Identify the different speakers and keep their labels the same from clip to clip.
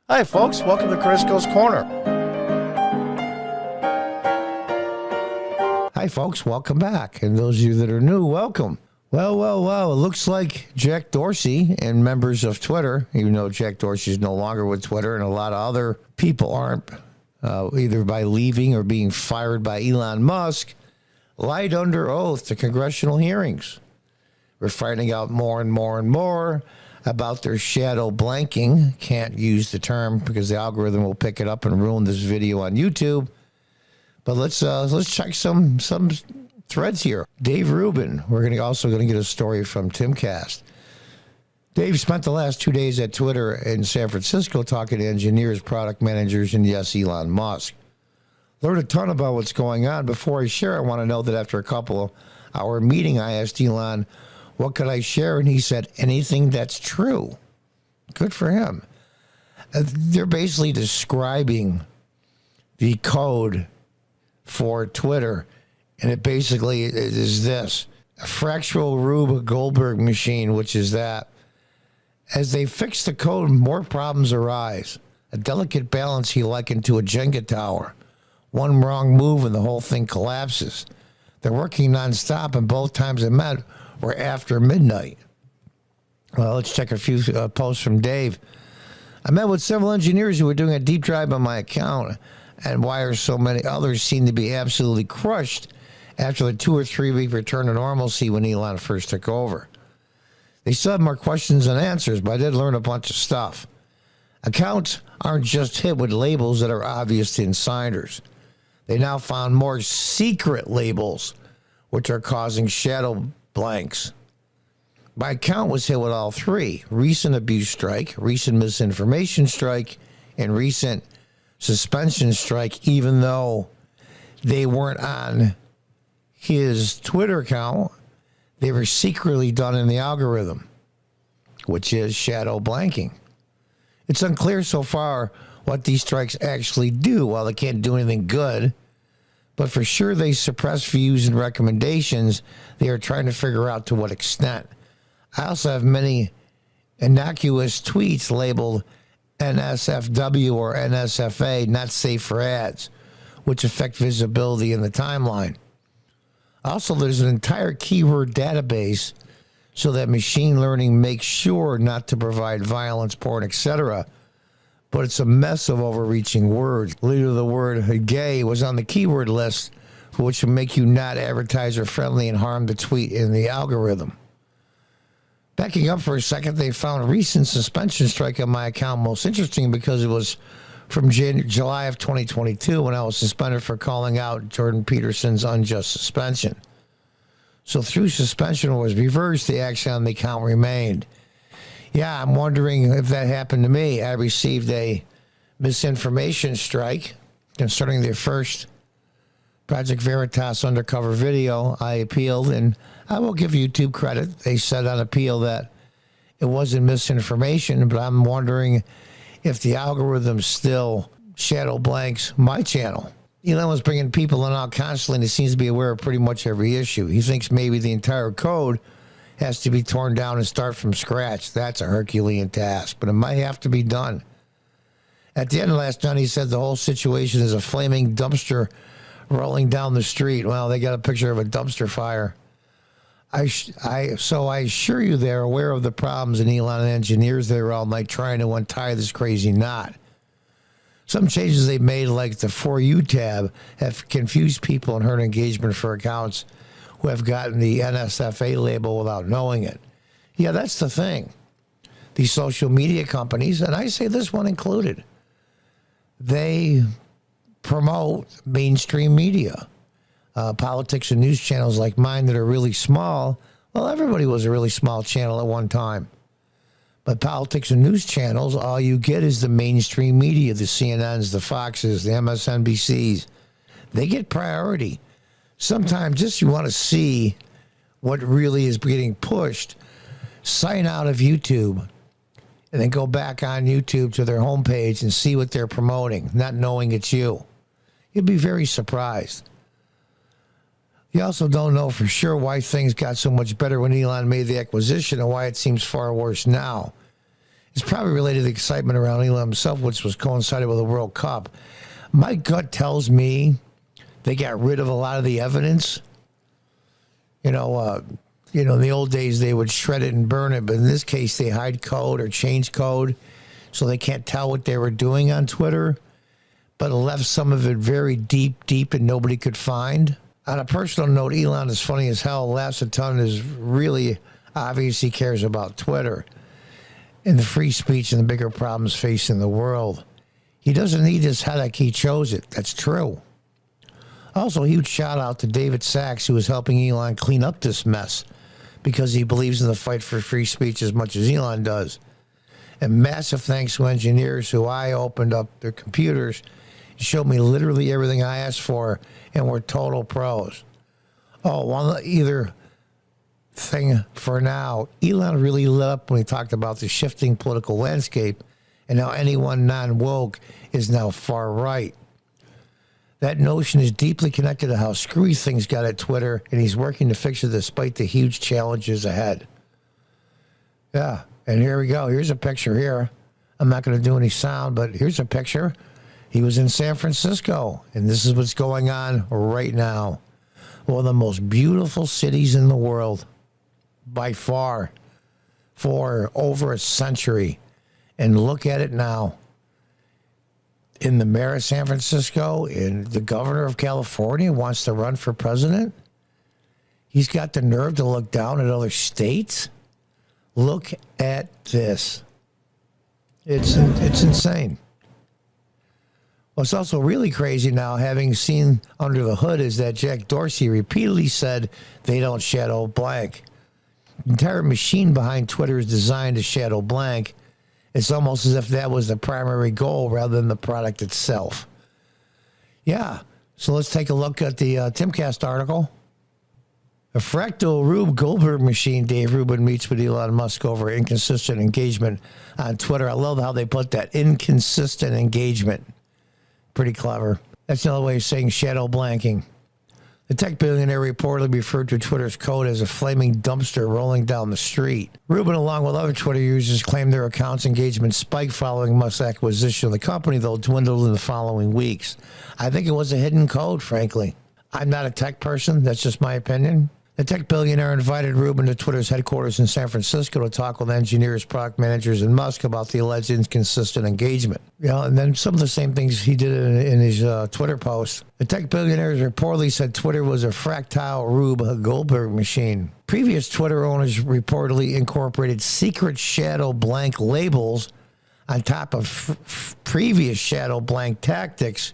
Speaker 1: Hi, folks. Welcome to Crisco's Corner.
Speaker 2: Hi, folks. Welcome back. And those of you that are new, welcome. Well. It looks like Jack Dorsey and members of Twitter, even though Jack Dorsey is no longer with Twitter and a lot of other people aren't, either by leaving or being fired by Elon Musk, lied under oath to congressional hearings. We're finding out more and more about their shadow blanking. Can't use the term because the algorithm will pick it up and ruin this video on YouTube. But let's check some threads here. Dave Rubin. We're also going to get a story from Timcast. Dave spent the last 2 days at Twitter in San Francisco talking to engineers, product managers, and yes, Elon Musk. Learned a ton about what's going on. Before I share, I want to know that after a couple hour meeting, I asked Elon, what could I share? And he said, anything that's true. Good for him. They're basically describing the code for Twitter, and it basically is this: a fractal Rube Goldberg machine, which is that. As they fix the code, more problems arise. A delicate balance he likened to a Jenga tower. One wrong move and the whole thing collapses. They're working nonstop, and both times they met were after midnight. Well, let's check a few posts from Dave. I met with several engineers who were doing a deep dive on my account, and why are so many others seem to be absolutely crushed after the 2 or 3 week return to normalcy when Elon first took over. They still have more questions than answers, but I did learn a bunch of stuff. Accounts aren't just hit with labels that are obvious to insiders. They now found more secret labels, which are causing shadow blanks. My account was hit with all three: recent abuse strike, recent misinformation strike, and recent suspension strike, even though they weren't on his Twitter account. They were secretly done in the algorithm, which is shadow blanking. It's unclear so far what these strikes actually do. While they can't do anything good, but for sure they suppress views and recommendations. They are trying to figure out to what extent. I also have many innocuous tweets labeled NSFW or NSFA, not safe for ads, which affect visibility in the timeline. Also, there's an entire keyword database so that machine learning makes sure not to provide violence, porn, etc. But it's a mess of overreaching words. Later, the word gay was on the keyword list, which will make you not advertiser friendly and harm the tweet in the algorithm. Backing up for a second, they found a recent suspension strike on my account most interesting because it was from July of 2022 when I was suspended for calling out Jordan Peterson's unjust suspension. So through suspension was reversed, the action on the account remained. Yeah, I'm wondering if that happened to me. I received a misinformation strike concerning their first Project Veritas undercover video. I appealed, and I will give YouTube credit. They said on appeal that it wasn't misinformation, but I'm wondering if the algorithm still shadow blanks my channel. Elon was bringing people in out constantly, and he seems to be aware of pretty much every issue. He thinks maybe the entire code has to be torn down and start from scratch. That's a Herculean task, but it might have to be done. At the end of last night, he said the whole situation is a flaming dumpster rolling down the street. Well, they got a picture of a dumpster fire. So I assure you they're aware of the problems, and Elon and engineers there all night trying to untie this crazy knot. Some changes they've made, like the For You tab, have confused people and hurt engagement for accounts who have gotten the NSFA label without knowing it. Yeah, that's the thing. These social media companies, and I say this one included, they promote mainstream media. Politics and news channels like mine that are really small. Well, everybody was a really small channel at one time. But politics and news channels, all you get is the mainstream media, the CNNs, the Foxes, the MSNBCs. They get priority. Sometimes just you want to see what really is getting pushed. Sign out of YouTube and then go back on YouTube to their homepage and see what they're promoting, not knowing it's you. You'll be very surprised. You also don't know for sure why things got so much better when Elon made the acquisition and why it seems far worse now. It's probably related to the excitement around Elon himself, which was coincided with the World Cup. My gut tells me they got rid of a lot of the evidence. In the old days they would shred it and burn it, but in this case they hide code or change code so they can't tell what they were doing on Twitter, but it left some of it very deep and nobody could find. On a personal note, Elon is funny as hell, laughs a ton, is really obvious he cares about Twitter and the free speech and the bigger problems facing the world. He doesn't need this headache, he chose it. That's true. Also, huge shout out to David Sachs, who is helping Elon clean up this mess because he believes in the fight for free speech as much as Elon does. And massive thanks to engineers who I opened up their computers, showed me literally everything I asked for, and were total pros. Oh, one either thing for now, Elon really lit up when he talked about the shifting political landscape and how anyone non-woke is now far right. That notion is deeply connected to how screwy things got at Twitter, and he's working to fix it despite the huge challenges ahead. Yeah, and here we go. Here's a picture here. I'm not going to do any sound, but here's a picture. He was in San Francisco, and this is what's going on right now. One of the most beautiful cities in the world, by far, for over a century. And look at it now. In the mayor of San Francisco, and the governor of California wants to run for president. He's got the nerve to look down at other states. Look at this. It's insane. What's also really crazy now, having seen under the hood, is that Jack Dorsey repeatedly said they don't shadow blank. The entire machine behind Twitter is designed to shadow blank. It's almost as if that was the primary goal rather than the product itself. Yeah, so let's take a look at the Timcast article. A fractal Rube Goldberg machine. Dave Rubin meets with Elon Musk over inconsistent engagement on Twitter. I love how they put that, inconsistent engagement. Pretty clever. That's another way of saying shadow blanking. The tech billionaire reportedly referred to Twitter's code as a flaming dumpster rolling down the street. Rubin, along with other Twitter users, claimed their accounts' engagement spiked following Musk's acquisition of the company, though dwindled in the following weeks. I think it was a hidden code, frankly. I'm not a tech person. That's just my opinion. The tech billionaire invited Rubin to Twitter's headquarters in San Francisco to talk with engineers, product managers, and Musk about the alleged inconsistent engagement. And then some of the same things he did in his Twitter post. The tech billionaires reportedly said Twitter was a fractal Rube Goldberg machine. Previous Twitter owners reportedly incorporated secret shadow blank labels on top of previous shadow blank tactics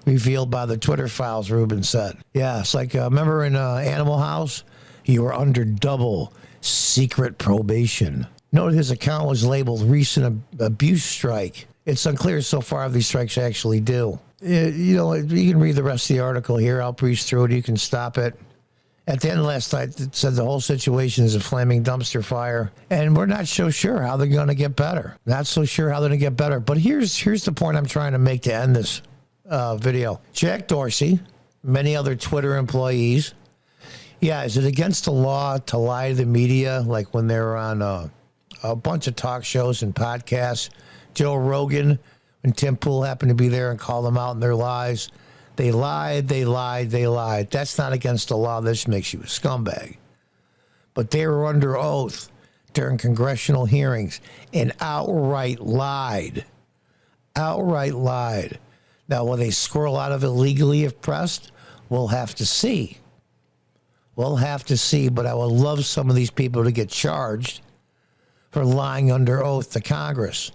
Speaker 2: revealed by the Twitter files, Rubin said. Yeah, it's like, remember in Animal House? You were under double secret probation. Note his account was labeled recent abuse strike. It's unclear so far if these strikes actually do. You can read the rest of the article here. I'll breeze through it. You can stop it. At the end last night, it said the whole situation is a flaming dumpster fire, and we're not so sure how they're going to get better. Not so sure how they're going to get better. But here's the point I'm trying to make to end this video. Jack Dorsey, many other Twitter employees. Yeah, is it against the law to lie to the media, like when they're on a bunch of talk shows and podcasts? Joe Rogan, when Tim Pool happened to be there and called them out on their lies. They lied. That's not against the law. This makes you a scumbag. But they were under oath during congressional hearings and outright lied. Now, will they squirrel out of it legally if pressed? We'll have to see. But I would love some of these people to get charged for lying under oath to Congress.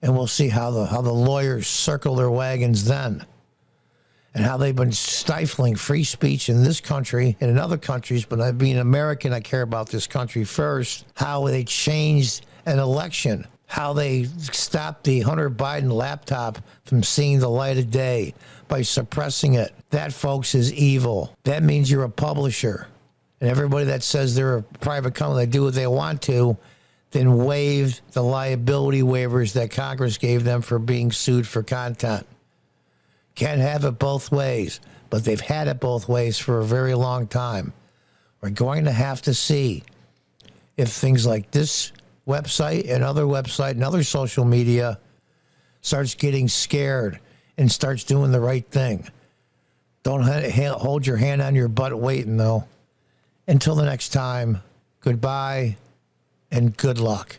Speaker 2: And we'll see how the lawyers circle their wagons then. And how they've been stifling free speech in this country and in other countries. But being American, I care about this country first. How they changed an election. How they stopped the Hunter Biden laptop from seeing the light of day by suppressing it. That, folks, is evil. That means you're a publisher. And everybody that says they're a private company, they do what they want to, then waive the liability waivers that Congress gave them for being sued for content. Can't have it both ways, but they've had it both ways for a very long time. We're going to have to see if things like this website and other social media starts getting scared and starts doing the right thing. Don't hold your hand on your butt waiting, though. Until the next time, goodbye and good luck.